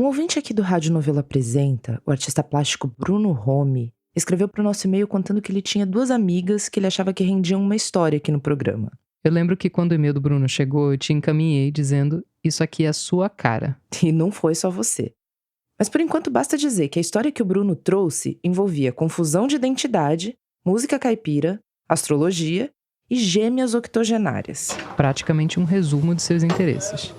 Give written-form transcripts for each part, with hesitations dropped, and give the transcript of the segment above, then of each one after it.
Um ouvinte aqui do Rádio Novelo Apresenta, o artista plástico Bruno Romme, escreveu para o nosso e-mail contando que ele tinha 2 amigas que ele achava que rendiam uma história aqui no programa. Eu lembro que quando o e-mail do Bruno chegou, eu te encaminhei dizendo: isso aqui é a sua cara. E não foi só você. Mas por enquanto basta dizer que a história que o Bruno trouxe envolvia confusão de identidade, música caipira, astrologia e gêmeas octogenárias. Praticamente um resumo de seus interesses.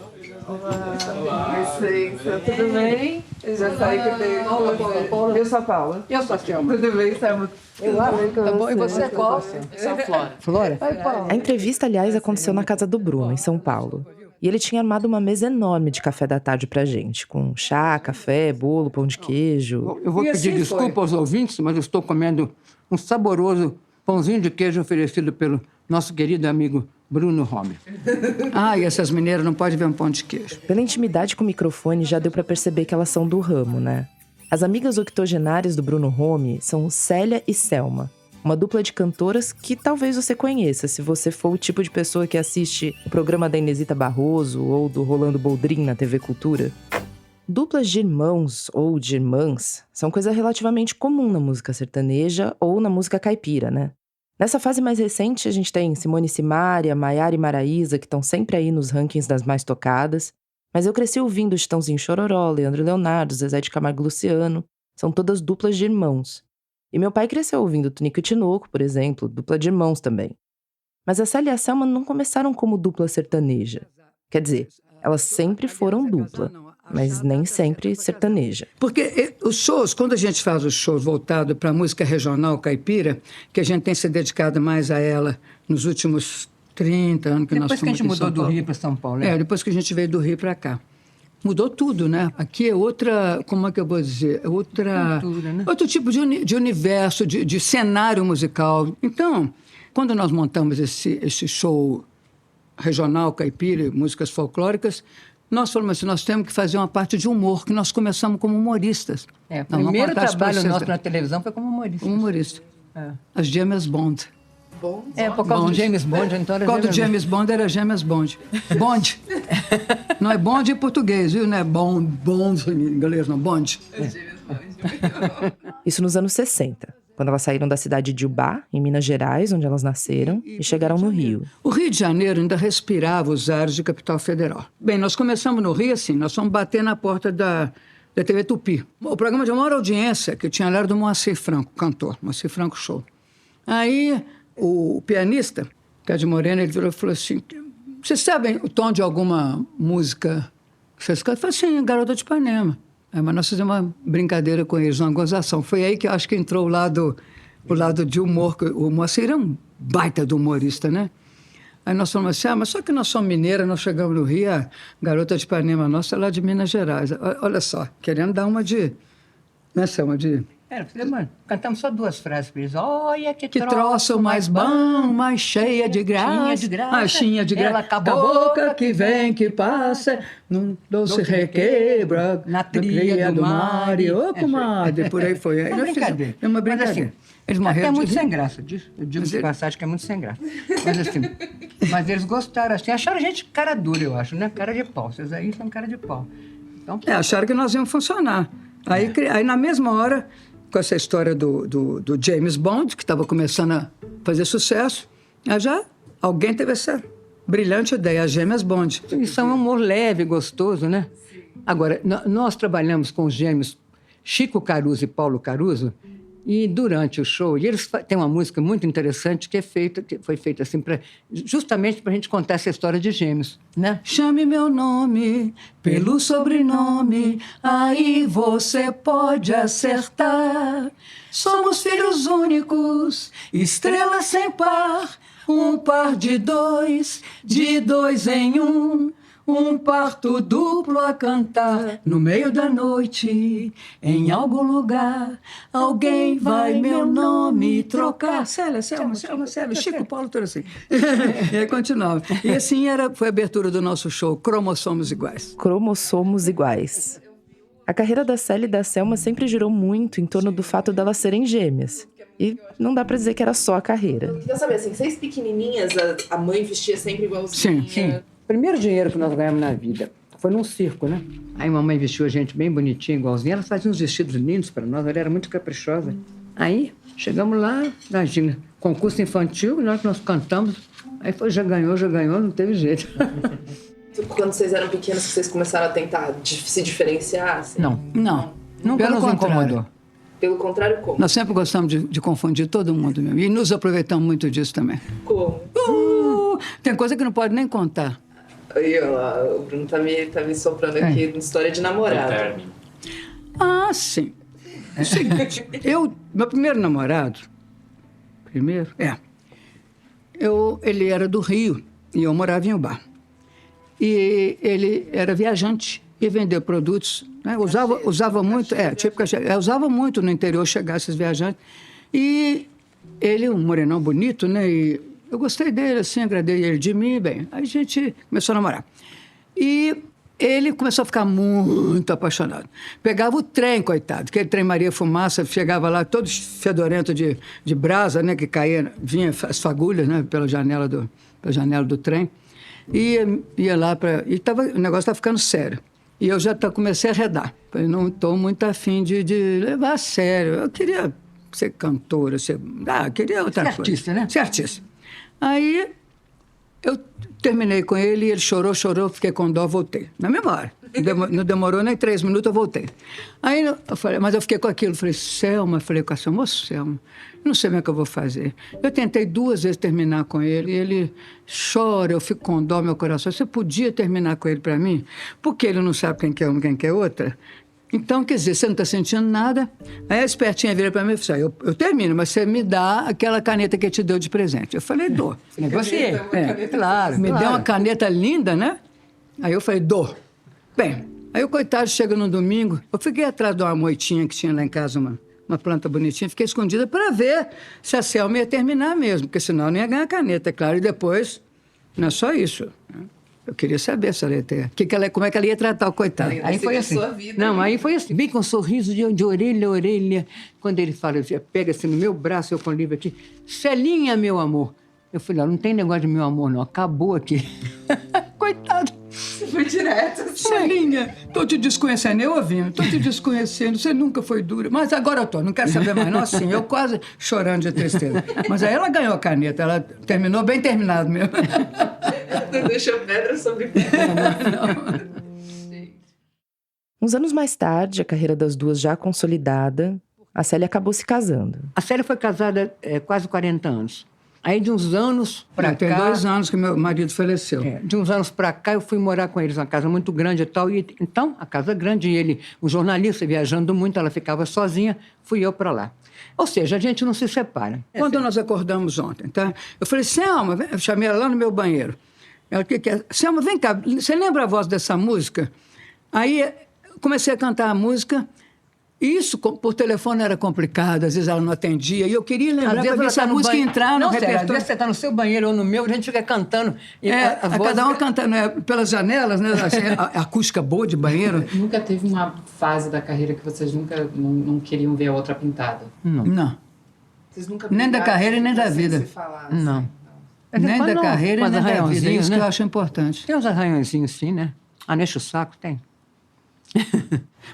Olá, licença, tudo bem? Eu já saí que eu tenho... Eu sou a Paula. Eu sou a Selma. Tudo bem, Selma? Tá bom, e você é qual? Eu sou a Flora. Flora? A entrevista, aliás, aconteceu na casa do Bruno, em São Paulo. E ele tinha armado uma mesa enorme de café da tarde pra gente, com chá, café, bolo, pão de queijo. Eu vou pedir desculpa aos ouvintes, mas eu estou comendo um saboroso pãozinho de queijo oferecido pelo nosso querido amigo Bruno Romme. E essas mineiras não podem ver um pão de queijo. Pela intimidade com o microfone, já deu pra perceber que elas são do ramo, né? As amigas octogenárias do Bruno Romme são Célia e Selma, uma dupla de cantoras que talvez você conheça, se você for o tipo de pessoa que assiste o programa da Inesita Barroso ou do Rolando Boldrin na TV Cultura. Duplas de irmãos ou de irmãs são coisa relativamente comum na música sertaneja ou na música caipira, né? Nessa fase mais recente, a gente tem Simone e Simaria, Maiara e Maraísa, que estão sempre aí nos rankings das mais tocadas. Mas eu cresci ouvindo Chitãozinho e Chororó, Leandro e Leonardo, Zezé de Camargo e Luciano. São todas duplas de irmãos. E meu pai cresceu ouvindo Tunico e Tinoco, por exemplo, dupla de irmãos também. Mas a Célia e a Selma não começaram como dupla sertaneja. Quer dizer, elas sempre foram dupla, mas nem sempre sertaneja. Porque os shows, quando a gente faz os shows voltados para a música regional caipira, que a gente tem se dedicado mais a ela nos últimos 30 anos que nós estamos aqui em São Paulo. Depois que a gente mudou do Rio para São Paulo, né? Depois que a gente veio do Rio para cá. Mudou tudo, né? Aqui é outra, como é que eu vou dizer? Cultura, né? Outro tipo de universo, de cenário musical. Então, quando nós montamos esse show regional, caipira, músicas folclóricas, nós falamos assim, nós temos que fazer uma parte de humor, que nós começamos como humoristas. O primeiro trabalho nosso na televisão foi como humorista. Humorista. As Gêmeas Bond. Por causa do James Bond, então era Por causa do James Bond era Gêmeas Bond. Bond. Não é Bond em português, viu? Não é Bond em inglês, não. Bond. Isso nos anos 60, quando elas saíram da cidade de Ubá, em Minas Gerais, onde elas nasceram, e chegaram no Rio. O Rio de Janeiro ainda respirava os ares de capital federal. Bem, nós começamos no Rio assim, nós fomos bater na porta da TV Tupi. O programa de maior audiência que eu tinha lá era do Moacir Franco, cantor, Moacir Franco Show. Aí o pianista, Cade Moreno, ele virou e falou assim, vocês sabem o tom de alguma música que vocês cantam? Eu falei assim, Garota de Ipanema. Mas nós fizemos uma brincadeira com eles, uma gozação. Foi aí que eu acho que entrou o lado de humor. O Moacir é um baita do humorista, né? Aí nós falamos assim, mas só que nós somos mineiras, nós chegamos no Rio, a Garota de Ipanema nossa é lá de Minas Gerais. Olha só, querendo dar uma de... Né, Selma, de... Cantamos só 2 frases para eles. Olha que troço mais bom, mais cheia de graça. Cheia de graça. Ela cabocla que vem, que passa, num doce requebra, na trilha do mar. Ô, comadre, por aí foi. É uma brincadeira. É uma brincadeira. Mas, assim, eles morreram é muito sem graça disso. Eu digo de passagem que é muito sem graça. Mas assim, mas eles gostaram, assim, acharam a gente cara dura, eu acho, né? Cara de pau. Vocês aí são cara de pau. Então, acharam que nós íamos funcionar. Aí na mesma hora, com essa história do James Bond, que estava começando a fazer sucesso, já alguém teve essa brilhante ideia, as Gêmeas Bond. Isso é um humor leve, gostoso, né? Agora, nós trabalhamos com os gêmeos Chico Caruso e Paulo Caruso, e durante o show, e eles têm uma música muito interessante que foi feita assim justamente para a gente contar essa história de gêmeos, né? Chame meu nome pelo sobrenome, aí você pode acertar. Somos filhos únicos, estrelas sem par, um par de dois em um parto duplo a cantar. No meio da noite, em algum lugar, alguém vai meu nome trocar. Célia, Chico, Paulo, tudo assim. E aí continuava. E assim foi a abertura do nosso show, Cromossomos Iguais. Cromossomos Iguais. A carreira da Célia e da Selma sempre girou muito em torno do fato delas serem gêmeas. E não dá pra dizer que era só a carreira. Eu queria saber, assim, 6 pequenininhas, a mãe vestia sempre igualzinha? Sim. O primeiro dinheiro que nós ganhamos na vida foi num circo, né? Aí mamãe vestiu a gente bem bonitinha, igualzinha. Ela fazia uns vestidos lindos para nós, ela era muito caprichosa. Aí, chegamos lá, imagina, concurso infantil, nós cantamos. Aí foi, já ganhou, não teve jeito. Quando vocês eram pequenos, vocês começaram a tentar se diferenciar? Assim? Não, nunca Pelo nos contrário. incomodou. Pelo contrário, como? Nós sempre gostamos de confundir todo mundo mesmo. E nos aproveitamos muito disso também. Como? Tem coisa que não pode nem contar. Aí, ó lá, o Bruno tá me soprando aqui história de namorado. Ah, sim. É o seguinte, meu primeiro namorado, ele era do Rio e eu morava em Ubá. E ele era viajante e vendia produtos, né? Usava muito, usava muito no interior chegar esses viajantes. E ele, um morenão bonito, né? E eu gostei dele, assim, agradei ele de mim, bem. Aí a gente começou a namorar. E ele começou a ficar muito apaixonado. Pegava o trem, coitado, aquele trem Maria Fumaça, chegava lá todo fedorento de brasa, né? Que caía, vinha as fagulhas, né? Pela janela do trem. E ia lá para... E o negócio estava ficando sério. E eu já comecei a arredar. Falei, não estou muito afim de levar a sério. Eu queria ser cantora, queria outra coisa. Ser artista, né? Ser artista. Aí eu terminei com ele, ele chorou, fiquei com dó, voltei. Na mesma hora. Não demorou nem 3 minutos, eu voltei. Aí eu falei, mas eu fiquei com aquilo. Falei, Selma, falei com a Selma, Selma, não sei como é que eu vou fazer. Eu tentei 2 vezes terminar com ele, e ele chora, eu fico com dó, meu coração. Você podia terminar com ele para mim? Porque ele não sabe quem quer uma, quem quer outra. Então, quer dizer, você não está sentindo nada. Aí a espertinha vira para mim e falou assim, eu termino, mas você me dá aquela caneta que te deu de presente. Eu falei, dou. Negociei. Claro. Me deu uma caneta linda, né? Aí eu falei, dou. Bem, aí o coitado chega no domingo, eu fiquei atrás de uma moitinha que tinha lá em casa, uma planta bonitinha, fiquei escondida para ver se a Selma ia terminar mesmo, porque senão eu não ia ganhar caneta, é claro. E depois, não é só isso, né? Eu queria saber se ela ia ter. Como é que ela ia tratar o coitado. Aí foi assim. Aí foi assim. Bem com um sorriso de orelha a orelha. Quando ele fala, pega assim no meu braço, eu com o livro aqui. Celinha, meu amor. Eu falei, não tem negócio de meu amor, não. Acabou aqui. Coitado. Foi direto. Assim. Celinha, tô te desconhecendo. Eu ouvindo, tô te desconhecendo. Você nunca foi dura. Mas agora eu tô. Não quero saber mais, não. Assim, eu quase chorando de tristeza. Mas aí ela ganhou a caneta. Ela terminou bem terminado mesmo. Não deixou pedra sobre pedra. Uns anos mais tarde, a carreira das duas já consolidada, a Célia acabou se casando. A Célia foi casada quase 40 anos. Aí, de uns anos pra cá... Tem 2 anos que meu marido faleceu. De uns anos pra cá, eu fui morar com eles numa casa muito grande e tal. Então, a casa grande, e ele, um jornalista, viajando muito, ela ficava sozinha, fui eu pra lá. Ou seja, a gente não se separa. Quando nós acordamos ontem, tá? Eu falei, Selma, eu chamei ela lá no meu banheiro. Ela, o que é? Selma, vem cá, você lembra a voz dessa música? Aí, comecei a cantar a música. Isso, por telefone, era complicado, às vezes ela não atendia, e eu queria lembrar para ver se a música entrar no repertório. Às vezes você está no seu banheiro ou no meu, a gente fica cantando. E cada um cantando pelas janelas, né? Assim, a acústica boa de banheiro. Nunca teve uma fase da carreira que vocês nunca não queriam ver a outra pintada? Não. Vocês nunca nem da carreira e nem da vida. Não. Nem da carreira e nem da vida. Isso, né? Que eu acho importante. Tem uns arranhõezinhos, sim, né? Anexa o saco, tem.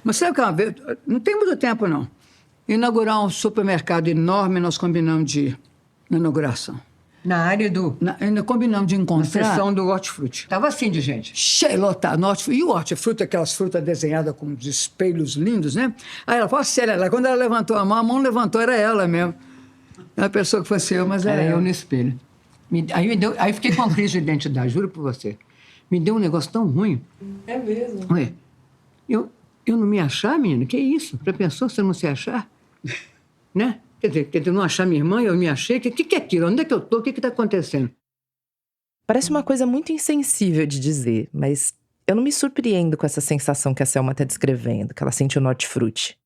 Mas sabe que uma vez, não tem muito tempo, não. Inaugurar um supermercado enorme, nós combinamos de ir na inauguração. Na área ainda combinamos de encontrar... Na seção do hortifruti. Estava assim de gente. Cheio, lotado. E o hortifruti, aquelas frutas desenhadas com os espelhos lindos, né? Aí ela falou, sério, quando ela levantou a mão levantou, era ela mesmo. A pessoa que fosse eu, mas era eu no espelho. Aí fiquei com uma crise de identidade, juro por você. Me deu um negócio tão ruim. É mesmo? Ué, eu não me achar, menina? Que isso? Já pensou se eu não se achar? Né? Quer dizer, não achar minha irmã, eu me achei. O que é aquilo? Onde é que eu tô? O que está acontecendo? Parece uma coisa muito insensível de dizer, mas eu não me surpreendo com essa sensação que a Selma está descrevendo, que ela sentiu no hortifruti.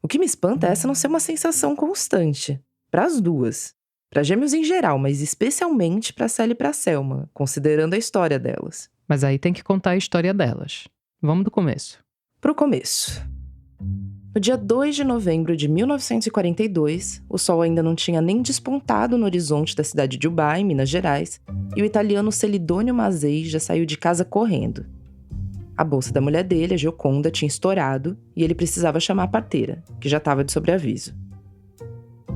O que me espanta é essa não ser uma sensação constante. Para as duas. Para gêmeos em geral, mas especialmente para Célia e para Selma, considerando a história delas. Mas aí tem que contar a história delas. Vamos do começo. Pro começo. No dia 2 de novembro de 1942, o sol ainda não tinha nem despontado no horizonte da cidade de Ubá, em Minas Gerais, e o italiano Celidônio Mazzei já saiu de casa correndo. A bolsa da mulher dele, a Gioconda, tinha estourado e ele precisava chamar a parteira, que já estava de sobreaviso.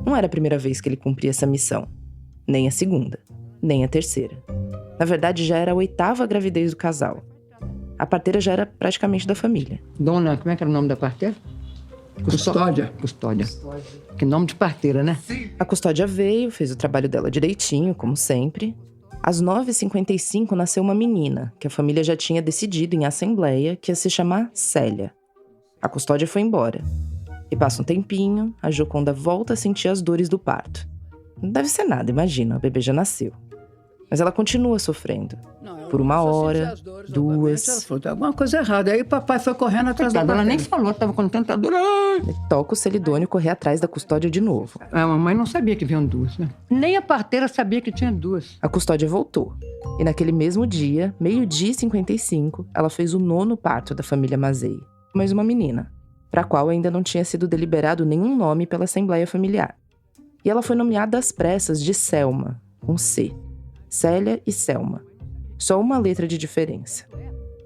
Não era a primeira vez que ele cumpria essa missão, nem a segunda, nem a terceira. Na verdade, já era a 8ª gravidez do casal. A parteira já era praticamente da família. Dona, como é que era o nome da parteira? Custódia. Custódia. Que nome de parteira, né? A custódia veio, fez o trabalho dela direitinho, como sempre. Às 9h55 nasceu uma menina, que a família já tinha decidido em assembleia que ia se chamar Célia. A custódia foi embora. E passa um tempinho, a Gioconda volta a sentir as dores do parto. Não deve ser nada, imagina, o bebê já nasceu. Mas ela continua sofrendo. Por 1 hora, 2. Ela falou, tem alguma coisa errada. Aí o papai foi correndo atrás da Ela parteira. nem falou, estava com tanta dor. Ai! Toca o Celidônio correr atrás da custódia de novo. A mamãe não sabia que vinham 2, né? Nem a parteira sabia que tinha 2. A custódia voltou. E naquele mesmo dia, 12h55, ela fez o 9º parto da família Mazei. Mais uma menina, para a qual ainda não tinha sido deliberado nenhum nome pela Assembleia Familiar. E ela foi nomeada às pressas de Selma, com C. Célia e Selma. Só uma letra de diferença.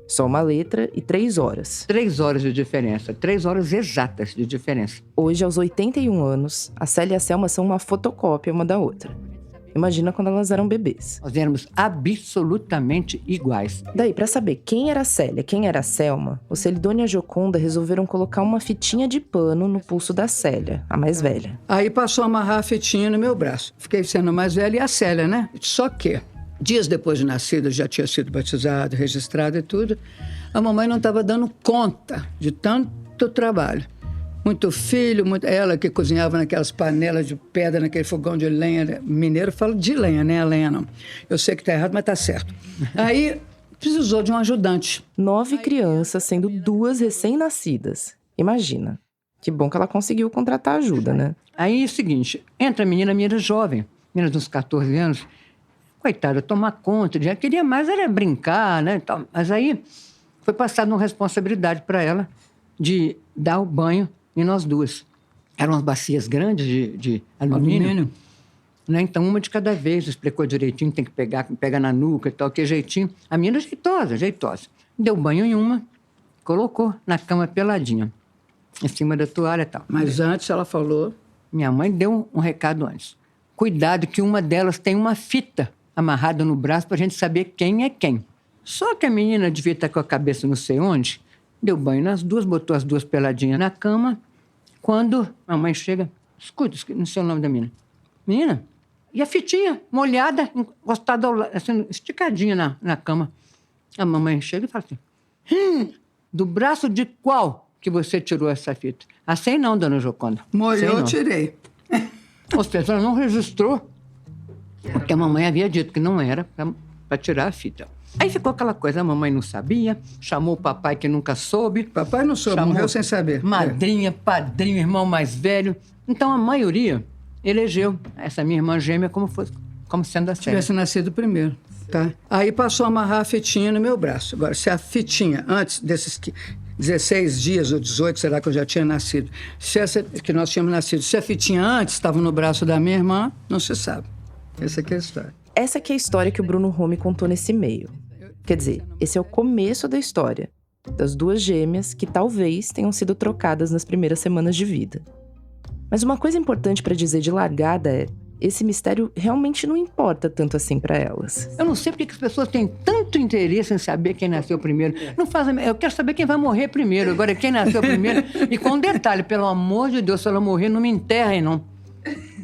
Só uma letra e 3 horas. 3 horas de diferença. 3 horas exatas de diferença. Hoje, aos 81 anos, a Célia e a Selma são uma fotocópia uma da outra. Imagina quando elas eram bebês. Nós éramos absolutamente iguais. Daí, pra saber quem era a Célia, quem era a Selma, o Celidônio e a Gioconda resolveram colocar uma fitinha de pano no pulso da Célia, a mais velha. Aí passou a amarrar a fitinha no meu braço. Fiquei sendo mais velha e a Célia, né? Só que, dias depois de nascida, já tinha sido batizada, registrada e tudo, a mamãe não estava dando conta de tanto trabalho. Muito filho, ela que cozinhava naquelas panelas de pedra, naquele fogão de lenha. Mineiro fala de lenha, né? A lenha não. Eu sei que tá errado, mas tá certo. Aí precisou de um ajudante. 9 crianças, sendo 2 recém-nascidas. Imagina. Que bom que ela conseguiu contratar ajuda, né? Aí é o seguinte, entra a menina jovem, menina de uns 14 anos, coitada, tomar conta, já queria mais era brincar, né? Tal. Mas aí foi passada uma responsabilidade para ela de dar o banho em nós 2. Eram umas bacias grandes de alumínio. Né? Então, uma de cada vez, explicou direitinho, tem que pegar na nuca e tal, que jeitinho. A menina jeitosa. Deu banho em uma, colocou na cama peladinha, em cima da toalha e tal. Mas antes ela falou... Minha mãe deu um recado antes. Cuidado que uma delas tem uma fita amarrada no braço pra gente saber quem é quem. Só que a menina devia estar com a cabeça não sei onde, deu banho nas 2, botou as 2 peladinhas na cama. Quando a mãe chega, escuta, não sei o nome da menina. Menina, e a fitinha molhada, encostada ao lado, assim, esticadinha na cama. A mamãe chega e fala assim, do braço de qual que você tirou essa fita? Ah, sei não, dona Gioconda. Molhou, eu tirei. Ou seja, ela não registrou, porque a mamãe havia dito que não era para tirar a fita. Aí ficou aquela coisa, a mamãe não sabia, chamou o papai que nunca soube. Papai não soube, chamou morreu sem saber. Madrinha, padrinho, irmão mais velho. Então a maioria elegeu essa minha irmã gêmea como sendo a Célia. Tivesse nascido primeiro, tá? Aí passou a amarrar a fitinha no meu braço. Agora, se a fitinha, antes desses 16 dias ou 18, será que eu já tinha nascido, que nós tínhamos nascido, se a fitinha antes estava no braço da minha irmã, não se sabe. Essa aqui é a história. Essa aqui é a história que o Bruno Rome contou nesse e-mail. Quer dizer, esse é o começo da história, das 2 gêmeas que talvez tenham sido trocadas nas primeiras semanas de vida. Mas uma coisa importante para dizer de largada é: esse mistério realmente não importa tanto assim para elas. Eu não sei porque que as pessoas têm tanto interesse em saber quem nasceu primeiro. Não fazem, eu quero saber quem vai morrer primeiro. Agora, quem nasceu primeiro. E com um detalhe, pelo amor de Deus, se ela morrer, não me enterrem, não.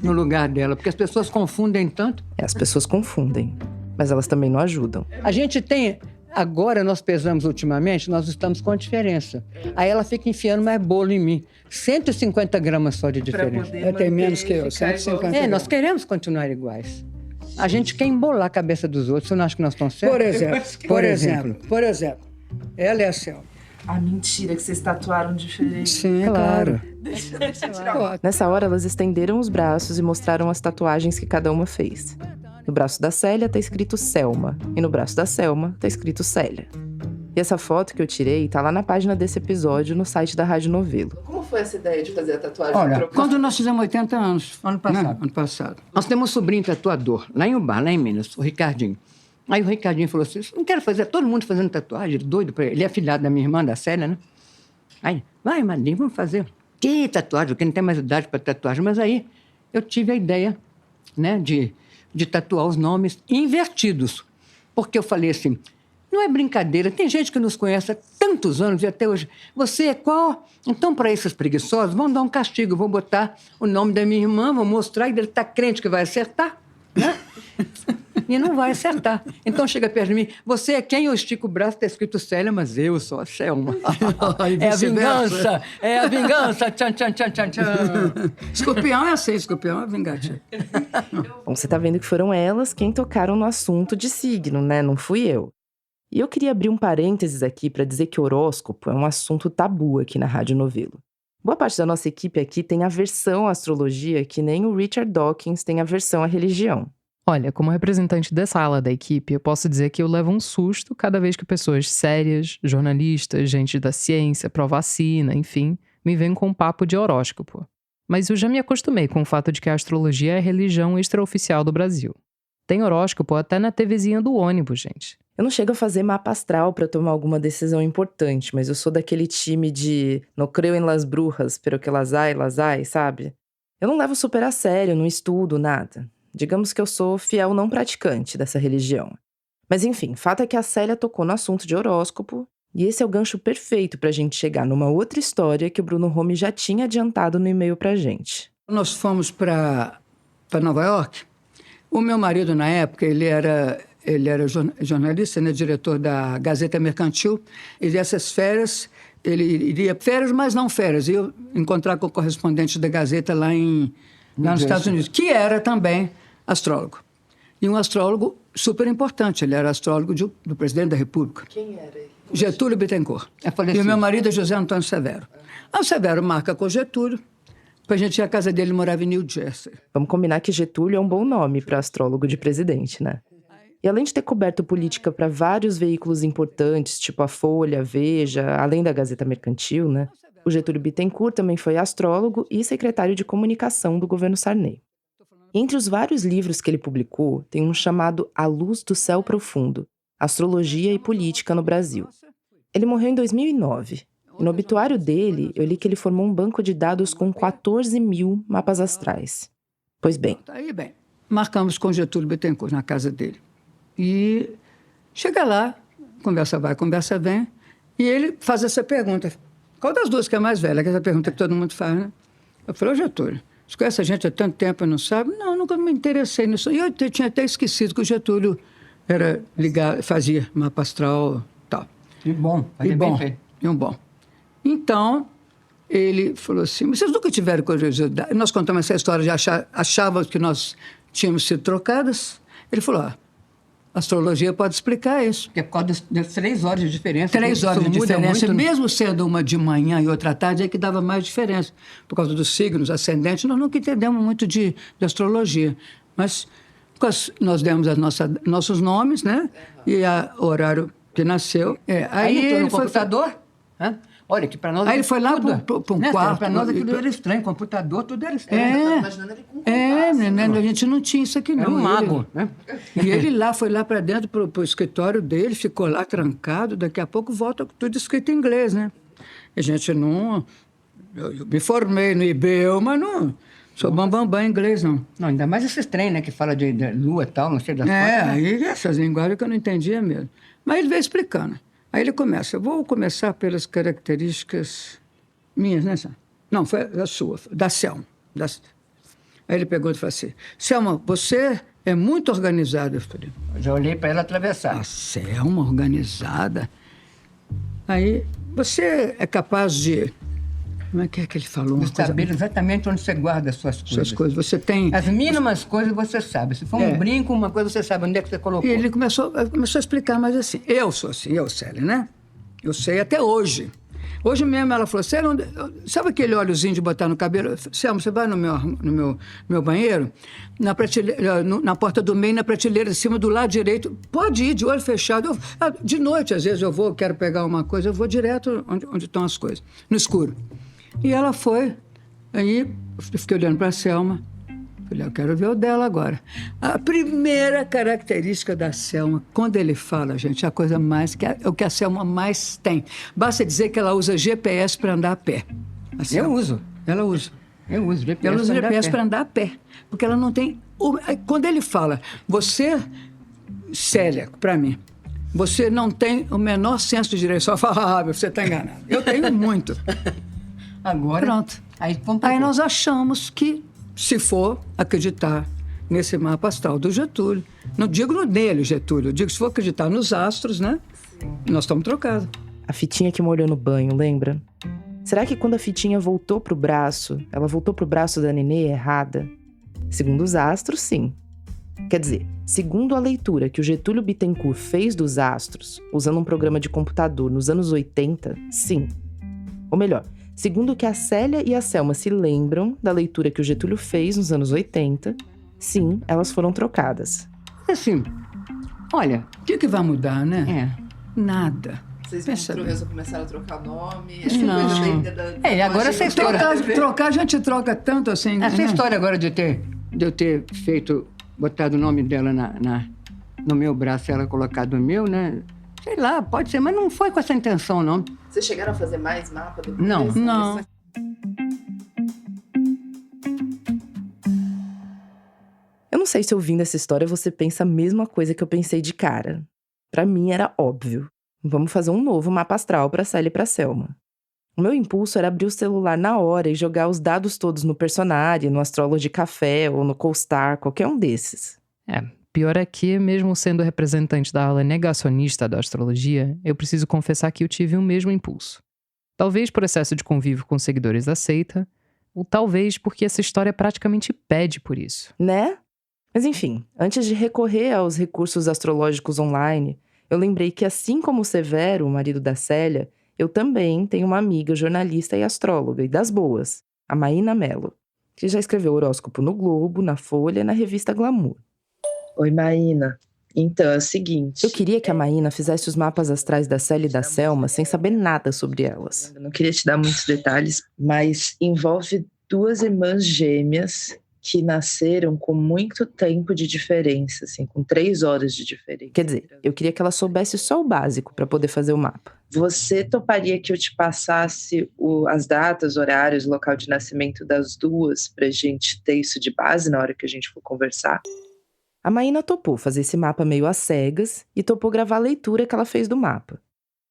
No lugar dela, porque as pessoas confundem tanto. As pessoas confundem, mas elas também não ajudam. A gente tem... Agora, nós pesamos ultimamente, nós estamos com a diferença. Aí ela fica enfiando mais bolo em mim. 150 gramas só de diferença. Ela tem menos que eu, 150 gramas. Nós queremos continuar iguais. A gente quer embolar a cabeça dos outros. Você não acha que nós estamos certos? Por exemplo, ela é a Selma. Ah, mentira, que vocês tatuaram diferente. Sim, é claro. Nessa hora, elas estenderam os braços e mostraram as tatuagens que cada uma fez. No braço da Célia tá escrito Selma, e no braço da Selma tá escrito Célia. E essa foto que eu tirei tá lá na página desse episódio, no site da Rádio Novelo. Como foi essa ideia de fazer a tatuagem? Olha, quando nós fizemos 80 anos, ano passado. Nós temos um sobrinho tatuador, lá em Ubar, lá em Minas, o Ricardinho. Aí o Ricardinho falou assim, não quero fazer, todo mundo fazendo tatuagem, doido pra ele. Ele é afilhado da minha irmã, da Célia, né? Aí, vai, Madrinha, vamos fazer. Que tatuagem? Porque não tem mais idade para tatuagem. Mas aí eu tive a ideia, né, de tatuar os nomes invertidos. Porque eu falei assim, não é brincadeira, tem gente que nos conhece há tantos anos e até hoje. Você é qual? Então, para esses preguiçosos, vão dar um castigo. Vou botar o nome da minha irmã, vou mostrar, e ele está crente que vai acertar, né? E não vai acertar. Então chega perto de mim, você é quem? Eu estico o braço, está escrito Célia, mas eu sou a Selma. É a vingança, é a vingança. Tchan, tchan, tchan, tchan, tchan. Escorpião é assim, escorpião é vingativo. Bom, você tá vendo que foram elas quem tocaram no assunto de signo, né? Não fui eu. E eu queria abrir um parênteses aqui para dizer que horóscopo é um assunto tabu aqui na Rádio Novelo. Boa parte da nossa equipe aqui tem aversão à astrologia, que nem o Richard Dawkins tem aversão à religião. Olha, como representante dessa ala da equipe, eu posso dizer que eu levo um susto cada vez que pessoas sérias, jornalistas, gente da ciência, pró-vacina, enfim, me vêm com um papo de horóscopo. Mas eu já me acostumei com o fato de que a astrologia é a religião extraoficial do Brasil. Tem horóscopo até na TVzinha do ônibus, gente. Eu não chego a fazer mapa astral para tomar alguma decisão importante, mas eu sou daquele time de não creio em las brujas, pero que las hay, sabe? Eu não levo super a sério, não estudo, nada. Digamos que eu sou fiel não praticante dessa religião. Mas enfim, fato é que a Célia tocou no assunto de horóscopo, e esse é o gancho perfeito pra gente chegar numa outra história que o Bruno Romy já tinha adiantado no e-mail pra gente. Nós fomos para Nova York. O meu marido, na época, ele era jornalista, né, diretor da Gazeta Mercantil, e dessas férias, ele iria férias, mas não férias, ia encontrar com o correspondente da Gazeta lá nos Estados Unidos, que era também astrólogo. E um astrólogo super importante, ele era astrólogo do presidente da República. Quem era ele? Getúlio Bittencourt. E o meu marido é José Antônio Severo. O Severo marca com Getúlio, a gente ia à casa dele, morava em New Jersey. Vamos combinar que Getúlio é um bom nome para astrólogo de presidente, né? E além de ter coberto política para vários veículos importantes, tipo a Folha, a Veja, além da Gazeta Mercantil, né? O Getúlio Bittencourt também foi astrólogo e secretário de comunicação do governo Sarney. Entre os vários livros que ele publicou, tem um chamado A Luz do Céu Profundo, Astrologia e Política no Brasil. Ele morreu em 2009. E no obituário dele, eu li que ele formou um banco de dados com 14 mil mapas astrais. Pois bem. Aí, bem, marcamos com Getúlio Bittencourt na casa dele. E chega lá, conversa vai, conversa vem, e ele faz essa pergunta. Qual das duas que é mais velha? Que é essa pergunta que todo mundo faz, né? Eu falei, ô Getúlio, você conhece a gente há tanto tempo e não sabe? Não, nunca me interessei nisso. E eu tinha até esquecido que o Getúlio era ligado, fazia mapa astral e tal. E bom, fazia bem feito. E um bom. Então, ele falou assim, vocês nunca tiveram curiosidade? Nós contamos essa história de achávamos que nós tínhamos sido trocadas. Ele falou, a astrologia pode explicar isso. Porque é por causa das 3 horas de diferença. 3 horas de diferença, muito, mesmo sendo uma de manhã e outra à tarde, é que dava mais diferença. Por causa dos signos ascendentes, nós nunca entendemos muito de astrologia. Mas nós demos nossos nomes, né? E o horário que nasceu. Aí ele no computador. Olha, que para nós... Aí ele foi lá para um quarto. Para nós aquilo era estranho, computador, tudo era estranho. A gente não tinha isso aqui, não. Era um mago, né? E ele foi lá para dentro, para o escritório dele, ficou lá trancado, daqui a pouco volta tudo escrito em inglês, né? A gente não... Eu me formei no IBEU, mas não sou bambambam em inglês, não. Não, ainda mais esses trem, né, que fala de lua e tal, não sei das coisas. Aí essas linguagens que eu não entendia mesmo. Mas ele veio explicando. Aí ele começa, eu vou começar pelas características minhas, né? Não, foi a sua, da Selma. Aí ele pergunta e falou assim, Selma, você é muito organizada. Eu falei, eu já olhei para ela atravessar. A Selma organizada? Aí, você é capaz de... Como é que ele falou? De saber exatamente onde você guarda as suas coisas. Suas coisas, você tem... As mínimas coisas você sabe. Se for um brinco, uma coisa você sabe onde é que você colocou. E ele começou a explicar mais assim. Eu sou assim, Célia, né? Eu sei até hoje. Hoje mesmo ela falou, Célia, sabe aquele óleozinho de botar no cabelo? Selma, você vai no meu banheiro, na porta do meio, na prateleira de cima, do lado direito. Pode ir de olho fechado. De noite, às vezes, quero pegar uma coisa, eu vou direto onde estão as coisas, no escuro. E ela foi, aí eu fiquei olhando para a Selma, Falei, eu quero ver o dela agora. A primeira característica da Selma, quando ele fala, gente, é a coisa mais o que a Selma mais tem. Basta dizer que ela usa GPS para andar a pé. Eu uso. Ela usa. Eu uso GPS. Ela usa pra andar a GPS pé. para andar a pé. Porque ela não tem. Quando ele fala, você, Célia, para mim, você não tem o menor senso de direção. Eu falo, você está enganado. Eu tenho muito. Agora. Pronto. Aí, Aí nós achamos que, se for acreditar nesse mapa astral do Getúlio, não digo nele, Getúlio, eu digo se for acreditar nos astros, né? Nós estamos trocados. A fitinha que molhou no banho, lembra? Será que quando a fitinha voltou pro braço, ela voltou pro braço da Nenê errada? Segundo os astros, sim. Quer dizer, segundo a leitura que o Getúlio Bittencourt fez dos astros, usando um programa de computador nos anos 80, sim. Ou melhor, segundo o que a Célia e a Selma se lembram da leitura que o Getúlio fez nos anos 80, sim, elas foram trocadas. Assim, olha. O que vai mudar, né? É. Nada. Vocês começaram a trocar nome? Agora essa história. Trocar, a gente troca tanto assim. Essa né? história agora de eu ter feito, botado o nome dela no meu braço e ela colocado o meu, né? Sei lá, pode ser, mas não foi com essa intenção, não. Vocês chegaram a fazer mais mapa depois? Não. Eu não sei se ouvindo essa história você pensa a mesma coisa que eu pensei de cara. Pra mim era óbvio. Vamos fazer um novo mapa astral pra Célia e pra Selma. O meu impulso era abrir o celular na hora e jogar os dados todos no Personari, no Astrology Café ou no CoStar, qualquer um desses. Pior é que, mesmo sendo representante da ala negacionista da astrologia, eu preciso confessar que eu tive o mesmo impulso. Talvez por excesso de convívio com seguidores da seita, ou talvez porque essa história praticamente pede por isso. Né? Mas enfim, antes de recorrer aos recursos astrológicos online, eu lembrei que assim como o Severo, o marido da Célia, eu também tenho uma amiga jornalista e astróloga, e das boas, a Maína Mello, que já escreveu horóscopo no Globo, na Folha e na revista Glamour. Oi, Maína. Então, é o seguinte... Eu queria que a Maína fizesse os mapas astrais da Célia e da Selma sem saber nada sobre elas. Eu não queria te dar muitos detalhes, mas envolve duas irmãs gêmeas que nasceram com muito tempo de diferença, assim, com 3 horas de diferença. Quer dizer, eu queria que ela soubesse só o básico para poder fazer o mapa. Você toparia que eu te passasse as datas, horários, local de nascimento das duas pra gente ter isso de base na hora que a gente for conversar? A Maína topou fazer esse mapa meio às cegas e topou gravar a leitura que ela fez do mapa.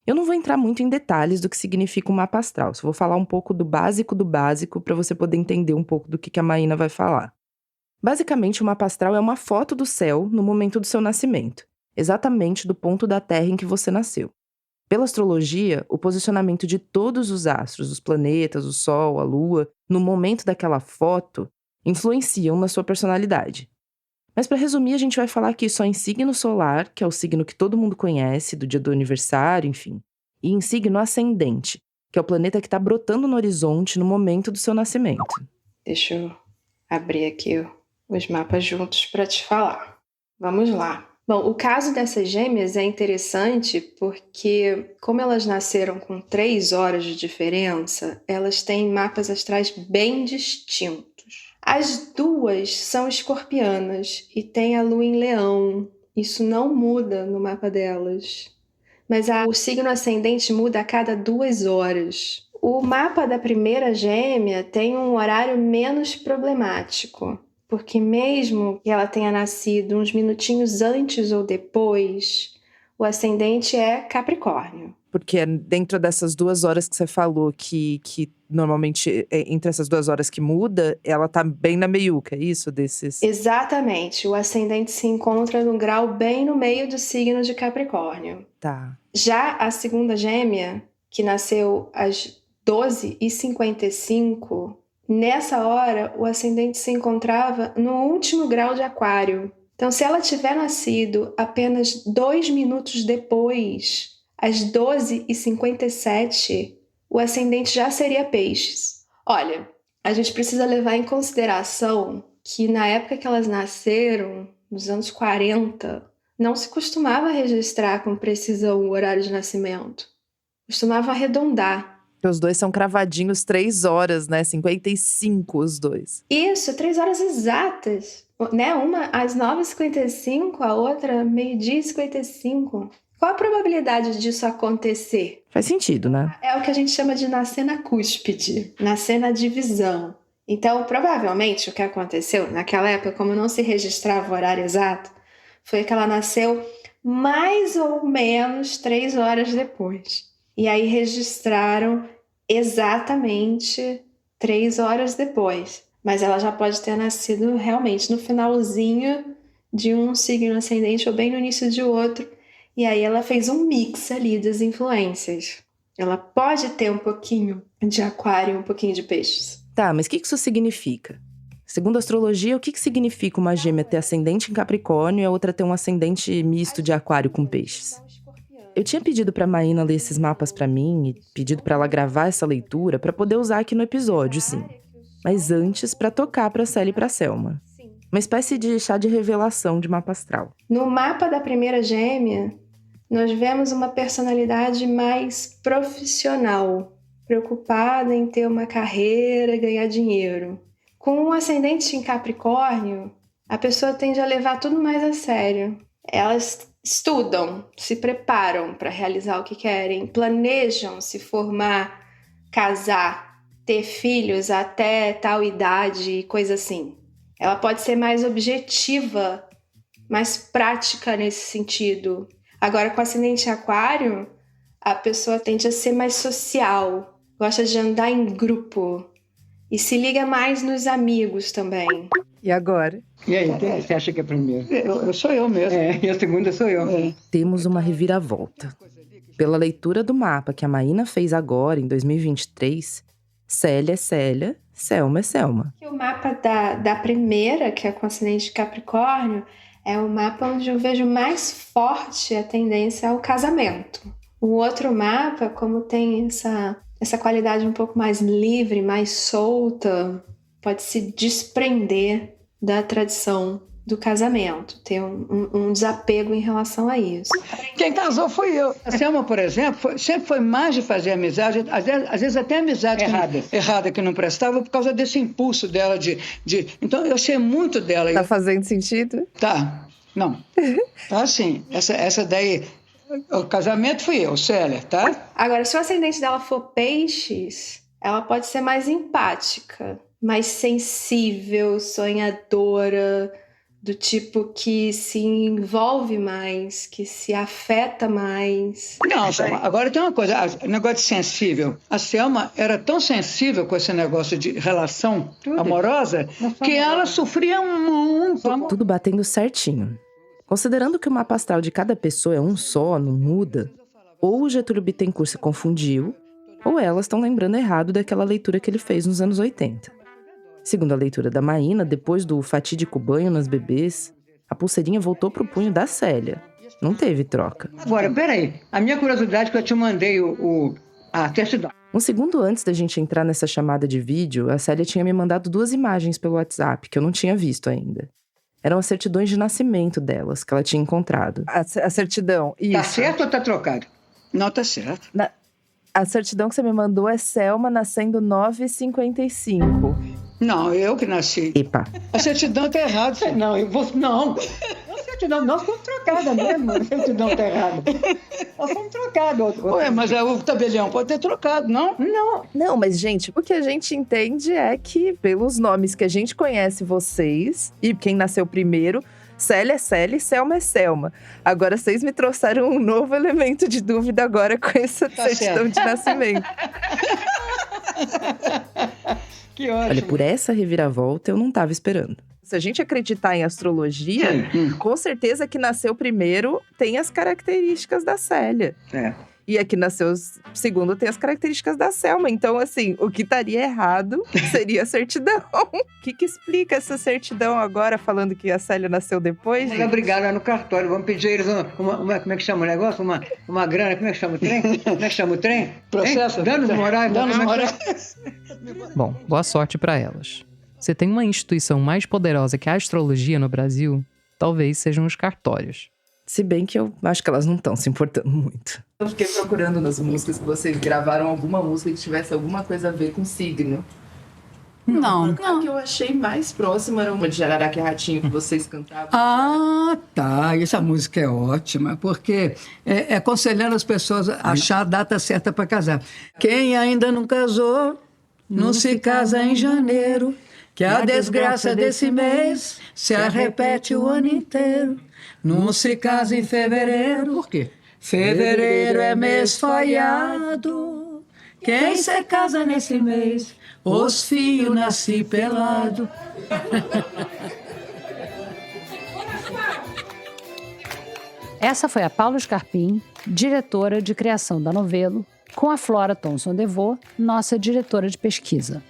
Eu não vou entrar muito em detalhes do que significa um mapa astral, só vou falar um pouco do básico para você poder entender um pouco do que a Maína vai falar. Basicamente, o mapa astral é uma foto do céu no momento do seu nascimento, exatamente do ponto da Terra em que você nasceu. Pela astrologia, o posicionamento de todos os astros, os planetas, o Sol, a Lua, no momento daquela foto, influenciam na sua personalidade. Mas para resumir, a gente vai falar aqui só em signo solar, que é o signo que todo mundo conhece, do dia do aniversário, enfim. E em signo ascendente, que é o planeta que está brotando no horizonte no momento do seu nascimento. Deixa eu abrir aqui os mapas juntos para te falar. Vamos lá. Bom, o caso dessas gêmeas é interessante porque, como elas nasceram com 3 horas de diferença, elas têm mapas astrais bem distintos. As duas são escorpianas e têm a lua em leão. Isso não muda no mapa delas. Mas o signo ascendente muda a cada 2 horas. O mapa da primeira gêmea tem um horário menos problemático, porque mesmo que ela tenha nascido uns minutinhos antes ou depois, o ascendente é Capricórnio. Porque dentro dessas 2 horas que você falou, que normalmente entre essas 2 horas que muda, ela tá bem na meiuca, é isso? Exatamente. O ascendente se encontra no grau bem no meio do signo de Capricórnio. Tá. Já a segunda gêmea, que nasceu às 12h55, nessa hora o ascendente se encontrava no último grau de Aquário. Então, se ela tiver nascido apenas 2 minutos depois, às 12h57, o ascendente já seria Peixes. Olha, a gente precisa levar em consideração que na época que elas nasceram, nos anos 40, não se costumava registrar com precisão o horário de nascimento. Costumava arredondar. Porque os dois são cravadinhos 3 horas, né? 55 os dois. Isso, 3 horas exatas. Né? Uma às 9h55, a outra meio-dia e 55. Qual a probabilidade disso acontecer? Faz sentido, né? É o que a gente chama de nascer na cúspide, nascer na divisão. Então, provavelmente, o que aconteceu naquela época, como não se registrava o horário exato, foi que ela nasceu mais ou menos 3 horas depois. E aí registraram exatamente 3 horas depois. Mas ela já pode ter nascido realmente no finalzinho de um signo ascendente ou bem no início de outro. E aí ela fez um mix ali das influências. Ela pode ter um pouquinho de aquário e um pouquinho de peixes. Tá, mas o que isso significa? Segundo a astrologia, o que significa uma gêmea ter ascendente em Capricórnio e a outra ter um ascendente misto de aquário com peixes? Eu tinha pedido pra Maína ler esses mapas pra mim e pedido pra ela gravar essa leitura pra poder usar aqui no episódio, sim. Mas antes, pra tocar pra Célia e pra Selma. Uma espécie de chá de revelação de mapa astral. No mapa da primeira gêmea, nós vemos uma personalidade mais profissional, preocupada em ter uma carreira, ganhar dinheiro. Com um ascendente em Capricórnio, a pessoa tende a levar tudo mais a sério. Elas estudam, se preparam para realizar o que querem, planejam se formar, casar, ter filhos até tal idade e coisa assim. Ela pode ser mais objetiva, mais prática nesse sentido. Agora, com ascendente em Aquário, a pessoa tende a ser mais social, gosta de andar em grupo e se liga mais nos amigos também. E agora? E aí, quem você acha que é primeiro? Eu sou eu mesmo. E a segunda sou eu. Temos uma reviravolta. Pela leitura do mapa que a Maína fez agora, em 2023, Célia é Célia, Selma é Selma. O mapa da primeira, que é com ascendente de Capricórnio, é o mapa onde eu vejo mais forte a tendência ao casamento. O outro mapa, como tem essa qualidade um pouco mais livre, mais solta, pode se desprender da tradição do casamento, ter um desapego em relação a isso. Quem casou foi eu. A Selma, por exemplo, sempre foi mais de fazer amizade, às vezes até amizade errada que não prestava, por causa desse impulso dela de... Então, eu sei muito dela. Tá fazendo sentido? Tá. Não. Tá sim. Essa daí... O casamento fui eu, Célia, tá? Agora, se o ascendente dela for peixes, ela pode ser mais empática, mais sensível, sonhadora, do tipo que se envolve mais, que se afeta mais. Não, Selma, agora tem uma coisa, o negócio de sensível. A Selma era tão sensível com esse negócio de relação amorosa que ela sofria muito. Tudo batendo certinho. Considerando que o mapa astral de cada pessoa é um só, não muda, ou o Getúlio Bittencourt se confundiu, ou elas estão lembrando errado daquela leitura que ele fez nos anos 80. Segundo a leitura da Maína, depois do fatídico banho nas bebês, a pulseirinha voltou pro punho da Célia. Não teve troca. Agora, peraí. A minha curiosidade é que eu te mandei a certidão. Um segundo antes da gente entrar nessa chamada de vídeo, a Célia tinha me mandado 2 imagens pelo WhatsApp, que eu não tinha visto ainda. Eram as certidões de nascimento delas, que ela tinha encontrado. A certidão, isso. Tá certo ou tá trocado? Não, tá certo. A certidão que você me mandou é Selma nascendo 9h55. Não, eu que nasci. Epa. A certidão tá errada. Não, não. A certidão, nós fomos trocadas mesmo. A certidão tá errada. Nós fomos trocados. Ué, mas o tabelião pode ter trocado, não? Não, mas gente, o que a gente entende é que, pelos nomes que a gente conhece vocês, e quem nasceu primeiro, Célia é Célia e Selma é Selma. Agora, vocês me trouxeram um novo elemento de dúvida agora com essa certidão de nascimento. Que ótimo. Olha, por essa reviravolta eu não estava esperando. Se a gente acreditar em astrologia, com certeza que nasceu primeiro tem as características da Célia. E a que nasceu segundo tem as características da Selma. Então, assim, o que estaria errado seria a certidão. O que explica essa certidão agora, falando que a Célia nasceu depois? Vamos brigar lá no cartório, vamos pedir eles uma como é que chama o negócio? Uma grana, como é que chama o trem? Como é que chama o trem? Processo? Danos morais. Bom, boa sorte para elas. Se tem uma instituição mais poderosa que a astrologia no Brasil, talvez sejam os cartórios. Se bem que eu acho que elas não estão se importando muito. Eu fiquei procurando nas músicas que vocês gravaram alguma música que tivesse alguma coisa a ver com signo. Não. A que eu achei mais próxima era uma de Jararaca e Ratinho que vocês cantavam. Ah, tá. Essa música é ótima, porque é aconselhando as pessoas a achar a data certa para casar. Quem ainda não casou, não se casa em janeiro, que a desgraça desse mês se repete o ano inteiro. Não se casa em fevereiro. Por quê? Fevereiro é mês falhado. Quem se casa nesse mês, os filhos nasci pelado. Essa foi a Paula Scarpim, diretora de criação da Novelo, com a Flora Thomson Devô, nossa diretora de pesquisa.